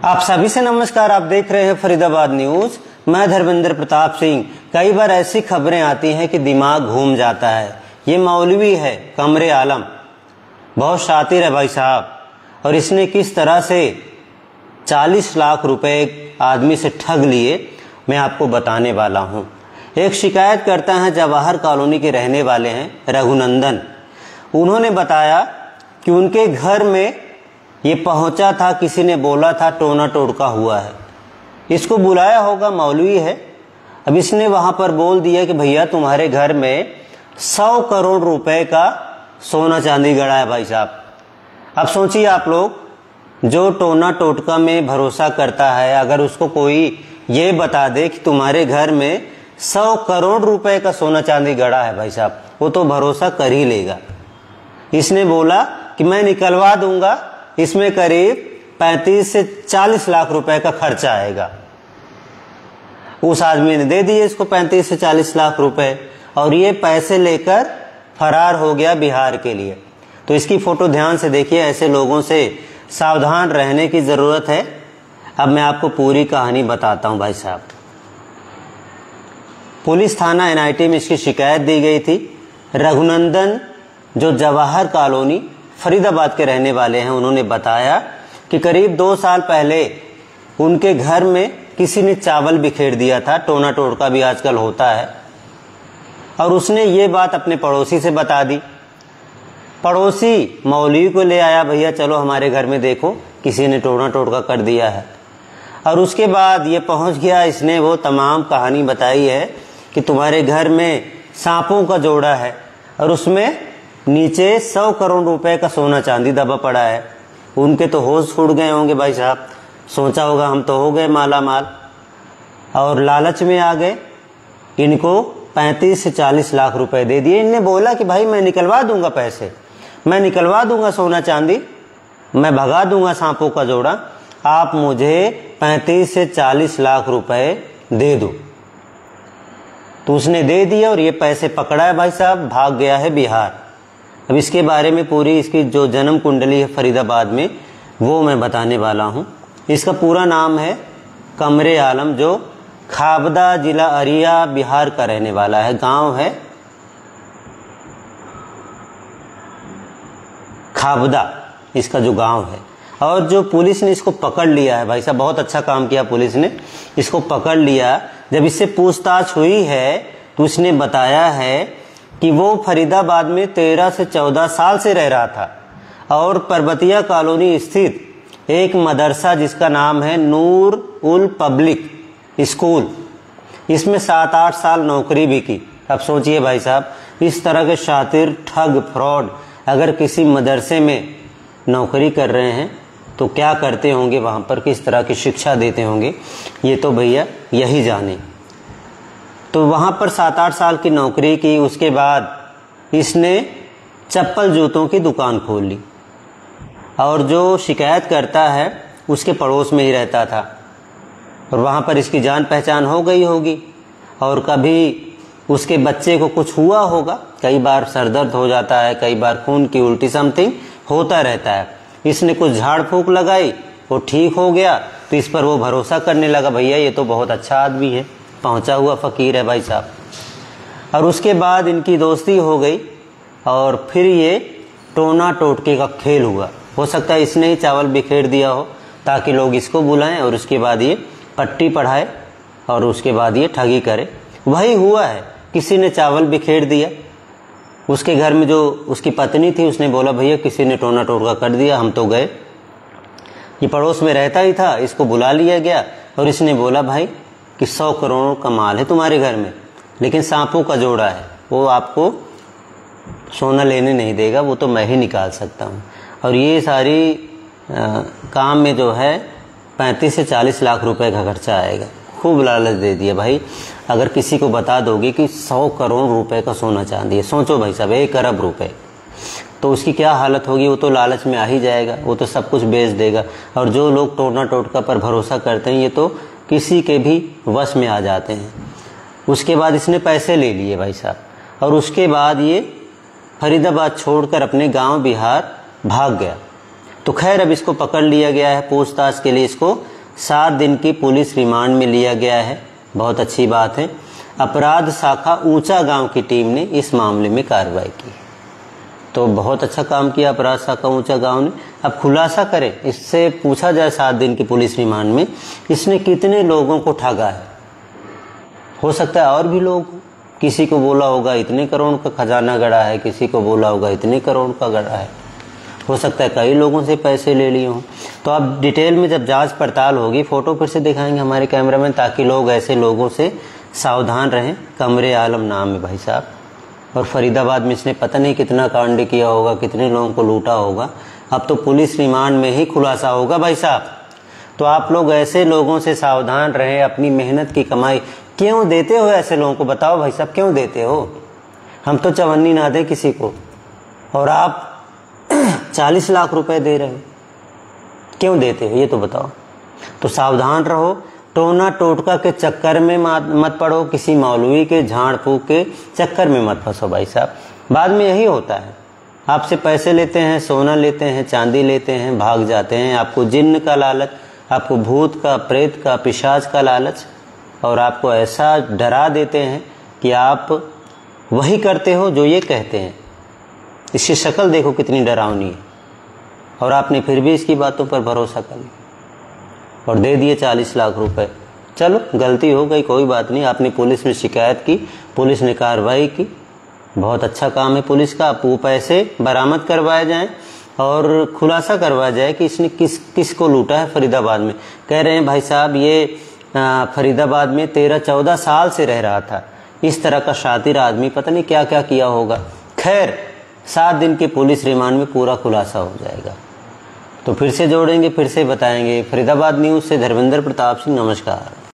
आप सभी से नमस्कार। आप देख रहे हैं फरीदाबाद न्यूज। मैं धर्मेंद्र प्रताप सिंह। कई बार ऐसी खबरें आती हैं कि दिमाग घूम जाता है। ये मौलवी है कमरे आलम, बहुत शातिर है भाई साहब, और इसने किस तरह से 40 लाख रुपए आदमी से ठग लिए मैं आपको बताने वाला हूं। एक शिकायत करता है जवाहर कॉलोनी के रहने वाले हैं रघुनंदन। उन्होंने बताया कि उनके घर में ये पहुंचा था, किसी ने बोला था टोना टोटका हुआ है। इसको बुलाया होगा, मौलवी है। अब इसने वहां पर बोल दिया कि भैया तुम्हारे घर में 100 करोड़ रुपए का सोना चांदी गड़ा है भाई साहब। अब सोचिए आप लोग, जो टोना टोटका में भरोसा करता है, अगर उसको कोई ये बता दे कि तुम्हारे घर में 100 करोड़ रुपए का सोना चांदी गड़ा है भाई साहब, वो तो भरोसा कर ही लेगा। इसने बोला कि मैं निकलवा दूंगा, इसमें करीब 35 से 40 लाख रुपए का खर्चा आएगा। उस आदमी ने दे दिए इसको 35 से 40 लाख रुपए, और ये पैसे लेकर फरार हो गया बिहार के लिए। तो इसकी फोटो ध्यान से देखिए। ऐसे लोगों से सावधान रहने की जरूरत है। अब मैं आपको पूरी कहानी बताता हूं भाई साहब। पुलिस थाना NIT में इसकी शिकायत दी गई थी। रघुनंदन जो जवाहर कॉलोनी फरीदाबाद के रहने वाले हैं, उन्होंने बताया कि करीब 2 साल पहले उनके घर में किसी ने चावल बिखेर दिया था। टोना टोटका भी आजकल होता है। और उसने ये बात अपने पड़ोसी से बता दी। पड़ोसी मौलवी को ले आया, भैया चलो हमारे घर में देखो, किसी ने टोना टोटका कर दिया है। और उसके बाद ये पहुंच गया, इसने वो तमाम कहानी बताई है कि तुम्हारे घर में सांपों का जोड़ा है और उसमें नीचे 100 करोड़ रुपए का सोना चांदी दबा पड़ा है। उनके तो होश उड़ गए होंगे भाई साहब। सोचा होगा हम तो हो गए माला माल, और लालच में आ गए। इनको 35 से 40 लाख रुपए दे दिए। इनने बोला कि भाई मैं निकलवा दूंगा पैसे, मैं निकलवा दूंगा सोना चांदी, मैं भगा दूंगा सांपों का जोड़ा, आप मुझे 35 से 40 लाख रुपए दे दो। तो उसने दे दिया और ये पैसे पकड़ा है भाई साहब, भाग गया है बिहार। अब इसके बारे में पूरी इसकी जो जन्म कुंडली है फरीदाबाद में, वो मैं बताने वाला हूं। इसका पूरा नाम है कमरे आलम, जो खाबदा जिला अरिया बिहार का रहने वाला है। गांव है खाबदा, इसका जो गांव है। और जो पुलिस ने इसको पकड़ लिया है भाई साहब, बहुत अच्छा काम किया पुलिस ने, इसको पकड़ लिया। जब इससे पूछताछ हुई है तो उसने बताया है कि वो फरीदाबाद में 13 से 14 साल से रह रहा था और पर्वतिया कॉलोनी स्थित एक मदरसा जिसका नाम है नूर उल पब्लिक स्कूल, इसमें 7-8 साल नौकरी भी की। अब सोचिए भाई साहब, इस तरह के शातिर, ठग, फ्रॉड अगर किसी मदरसे में नौकरी कर रहे हैं तो क्या करते होंगे वहां पर, किस तरह की शिक्षा देते होंगे, ये तो भैया यही जाने। तो वहां पर 7-8 साल की नौकरी की। उसके बाद इसने चप्पल जूतों की दुकान खोल ली, और जो शिकायत करता है उसके पड़ोस में ही रहता था, और वहां पर इसकी जान पहचान हो गई होगी। और कभी उसके बच्चे को कुछ हुआ होगा, कई बार सरदर्द हो जाता है, कई बार खून की उल्टी, समथिंग होता रहता है। इसने कुछ झाड़ फूंक लगाई, वो ठीक हो गया, तो इस पर वो भरोसा करने लगा, भैया ये तो बहुत अच्छा आदमी है, पहुंचा हुआ फकीर है भाई साहब। और उसके बाद इनकी दोस्ती हो गई, और फिर ये टोना टोटके का खेल हुआ। हो सकता है इसने ही चावल बिखेर दिया हो ताकि लोग इसको बुलाएं और उसके बाद ये पट्टी पढ़ाए और उसके बाद ये ठगी करे। वही हुआ है, किसी ने चावल बिखेर दिया। उसके घर में जो उसकी पत्नी थी, उसने बोला भैया किसी ने टोना टोटका कर दिया, हम तो गए। ये पड़ोस में रहता ही था, इसको बुला लिया गया और इसने बोला भाई कि 100 करोड़ का माल है तुम्हारे घर में, लेकिन सांपों का जोड़ा है, वो आपको सोना लेने नहीं देगा, वो तो मैं ही निकाल सकता हूँ। और ये सारी काम में जो है 35 से 40 लाख रुपए का खर्चा आएगा। खूब लालच दे दिया भाई। अगर किसी को बता दोगे कि 100 करोड़ रुपए का सोना चांदी है, सोचो भाई साहब 1 अरब रुपए, तो उसकी क्या हालत होगी। वो तो लालच में आ ही जाएगा, वो तो सब कुछ बेच देगा। और जो लोग टोना टोटका पर भरोसा करते हैं, ये तो किसी के भी वश में आ जाते हैं। उसके बाद इसने पैसे ले लिए भाई साहब, और उसके बाद ये फरीदाबाद छोड़कर अपने गांव बिहार भाग गया। तो खैर अब इसको पकड़ लिया गया है, पूछताछ के लिए इसको 7 दिन की पुलिस रिमांड में लिया गया है। बहुत अच्छी बात है। अपराध शाखा ऊंचा गांव की टीम ने इस मामले में कार्रवाई की। तो बहुत अच्छा काम किया अपराध शाखा ऊंचा गांव ने। अब खुलासा करें, इससे पूछा जाए 7 दिन की पुलिस रिमांड में इसने कितने लोगों को ठगा है। हो सकता है और भी लोग, किसी को बोला होगा इतने करोड़ का खजाना गड़ा है, किसी को बोला होगा इतने करोड़ का गड़ा है, हो सकता है कई लोगों से पैसे ले लिए हों। तो अब डिटेल में जब जांच पड़ताल होगी, फोटो फिर से दिखाएंगे हमारे कैमरामैन, ताकि लोग ऐसे लोगों से सावधान रहें। कमरे आलम नाम है भाई साहब, और फरीदाबाद में इसने पता नहीं कितना कांड किया होगा, कितने लोगों को लूटा होगा। अब तो पुलिस रिमांड में ही खुलासा होगा भाई साहब। तो आप लोग ऐसे लोगों से सावधान रहें। अपनी मेहनत की कमाई क्यों देते हो ऐसे लोगों को? बताओ भाई साहब, क्यों देते हो? हम तो चवन्नी ना दें किसी को, और आप 40 लाख रुपए दे रहे हो, क्यों देते हो ये तो बताओ। तो सावधान रहो, टोना टोटका के चक्कर में मत पड़ो, किसी मौलवी के झाड़ फूक के चक्कर में मत फंसो भाई साहब। बाद में यही होता है, आपसे पैसे लेते हैं, सोना लेते हैं, चांदी लेते हैं, भाग जाते हैं। आपको जिन्न का लालच, आपको भूत का, प्रेत का, पिशाच का लालच, और आपको ऐसा डरा देते हैं कि आप वही करते हो जो ये कहते हैं। इसकी शक्ल देखो कितनी डरावनी है, और आपने फिर भी इसकी बातों पर भरोसा कर लिया और दे दिए 40 लाख रुपए। चलो गलती हो गई, कोई बात नहीं। आपने पुलिस में शिकायत की, पुलिस ने कार्रवाई की, बहुत अच्छा काम है पुलिस का। आप वो पैसे बरामद करवाए जाएं और खुलासा करवाया जाए कि इसने किस को लूटा है फरीदाबाद में। कह रहे हैं भाई साहब ये फरीदाबाद में 13-14 साल से रह रहा था। इस तरह का शातिर आदमी पता नहीं क्या क्या किया होगा। खैर 7 दिन की पुलिस रिमांड में पूरा खुलासा हो जाएगा। तो फिर से जोड़ेंगे, फिर से बताएंगे। फरीदाबाद न्यूज़ से धर्मेंद्र प्रताप सिंह, नमस्कार।